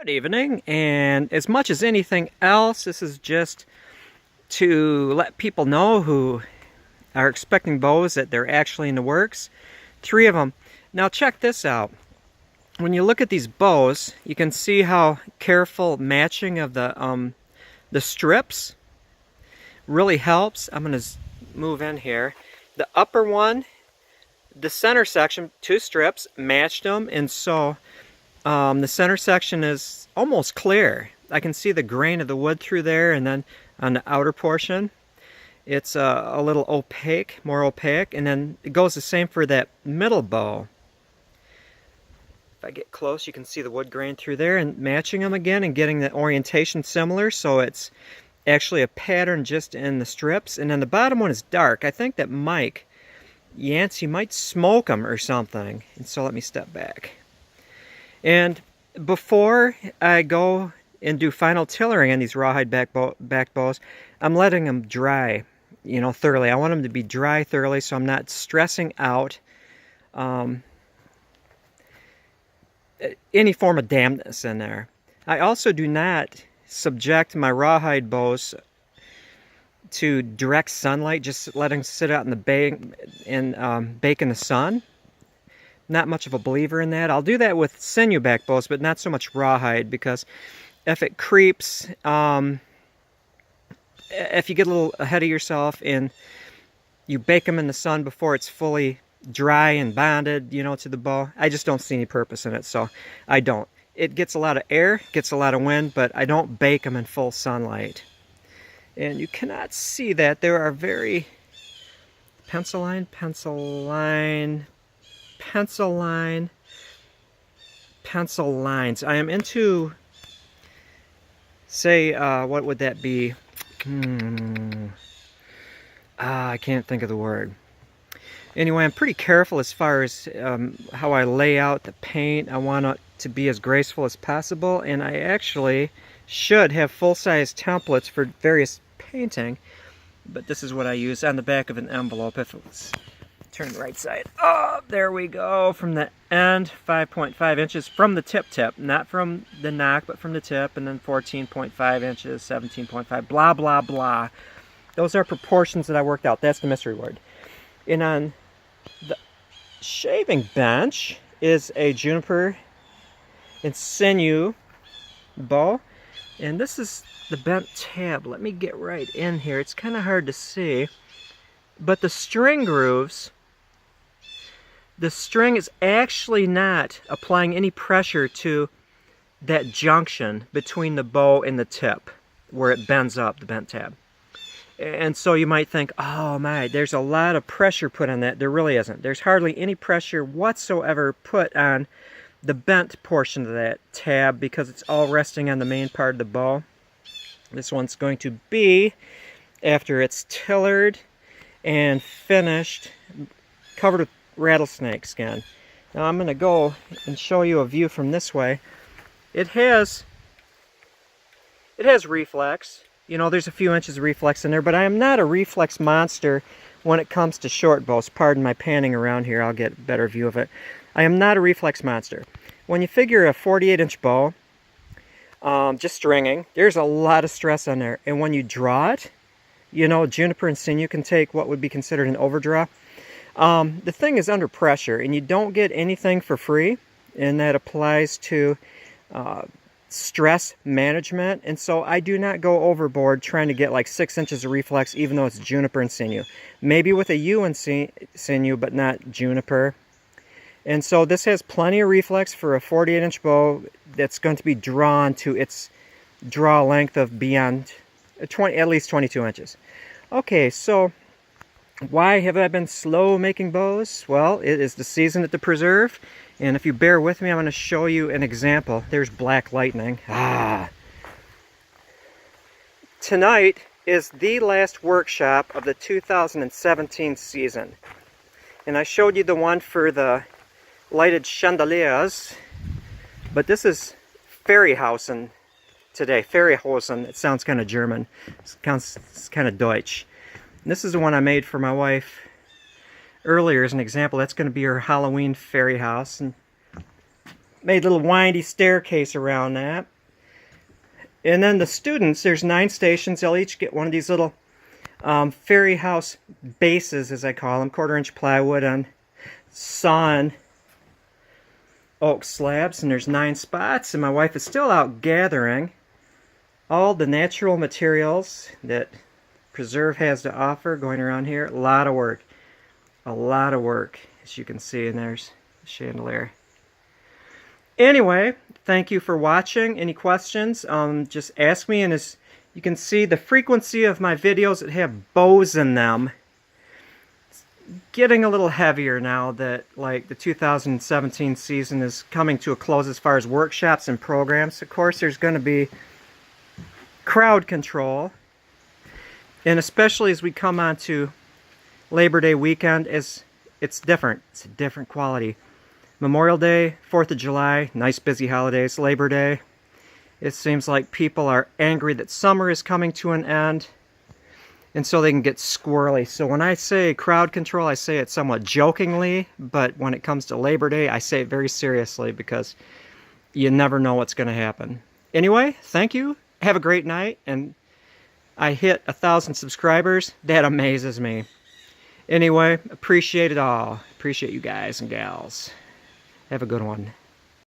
Good evening, and as much as anything else, this is just to let people know who are expecting bows that they're actually in the works. 3 of them. Now check this out. When you look at these bows, you can see how careful matching of the strips really helps. I'm going to move in here. The upper one, the center section, 2 strips, matched them, and so the center section is almost clear. I can see the grain of the wood through there, and then on the outer portion, it's a little opaque, more opaque, and then it goes the same for that middle bow. If I get close, you can see the wood grain through there, and matching them again and getting the orientation similar, so it's actually a pattern just in the strips. And then the bottom one is dark. I think that Mike Yancey might smoke them or something, and so let me step back. And before I go and do final tillering on these rawhide back bows, I'm letting them dry, thoroughly. I want them to be dry thoroughly, so I'm not stressing out any form of dampness in there. I also do not subject my rawhide bows to direct sunlight, just let them sit out in the bake in the sun. Not much of a believer in that. I'll do that with sinew back bows, but not so much rawhide, because if it creeps, if you get a little ahead of yourself and you bake them in the sun before it's fully dry and bonded, to the bow, I just don't see any purpose in it, so I don't. It gets a lot of air, gets a lot of wind, but I don't bake them in full sunlight. And you cannot see that. There are very pencil line, pencil line, pencil line, pencil lines. I am into, say, what would that be? I can't think of the word. Anyway, I'm pretty careful as far as how I lay out the paint. I want it to be as graceful as possible, and I actually should have full-size templates for various painting, but this is what I use on the back of an envelope. If it's turn the right side. Oh, there we go. From the end, 5.5 inches from the tip, not from the knock, but from the tip, and then 14.5 inches, 17.5, blah, blah, blah. Those are proportions that I worked out. That's the mystery word. And on the shaving bench is a juniper and sinew bow, and this is the bent tab. Let me get right in here. It's kind of hard to see, but the string grooves, the string is actually not applying any pressure to that junction between the bow and the tip where it bends up, the bent tab. And so you might think, oh my, there's a lot of pressure put on that. There really isn't. There's hardly any pressure whatsoever put on the bent portion of that tab, because it's all resting on the main part of the bow. This one's going to be, after it's tillered and finished, covered with rattlesnake skin. Now I'm going to go and show you a view from this way. It has reflex. There's a few inches of reflex in there, but I am not a reflex monster when it comes to short bows. Pardon my panning around here, I'll get a better view of it. I am not a reflex monster. When you figure a 48-inch bow, just stringing, there's a lot of stress on there. And when you draw it, juniper and sinew can take what would be considered an overdraw. The thing is under pressure, and you don't get anything for free, and that applies to stress management. And so I do not go overboard trying to get like 6 inches of reflex, even though it's juniper and sinew. Maybe with a yew and sinew, but not juniper. And so this has plenty of reflex for a 48-inch bow that's going to be drawn to its draw length of beyond at least 22 inches. Okay, so why have I been slow making bows? Well, it is the season at the preserve, and if you bear with me, I'm going to show you an example. There's black lightning. Tonight is the last workshop of the 2017 season, and I showed you the one for the lighted chandeliers, but this is Feriehausen today. Feriehausen, it sounds kind of German. It's kind of Deutsch. And this is the one I made for my wife earlier as an example. That's going to be her Halloween fairy house. And Made a little windy staircase around that. And then the students, there's 9 stations. They'll each get one of these little fairy house bases, as I call them, 1/4-inch plywood on sawn oak slabs. And there's 9 spots. And my wife is still out gathering all the natural materials that Preserve has to offer going around here. A lot of work. A lot of work, as you can see. And there's the chandelier. Anyway, thank you for watching. Any questions, just ask me. And as you can see, the frequency of my videos that have bows in them is getting a little heavier now that like the 2017 season is coming to a close as far as workshops and programs. Of course, there's going to be crowd control. And especially as we come on to Labor Day weekend, it's different. It's a different quality. Memorial Day, 4th of July, nice busy holidays. Labor Day, it seems like people are angry that summer is coming to an end, and so they can get squirrely. So when I say crowd control, I say it somewhat jokingly, but when it comes to Labor Day, I say it very seriously because you never know what's going to happen. Anyway, thank you. Have a great night, and I hit 1,000 subscribers. That amazes me. Anyway, appreciate it all. Appreciate you guys and gals. Have a good one.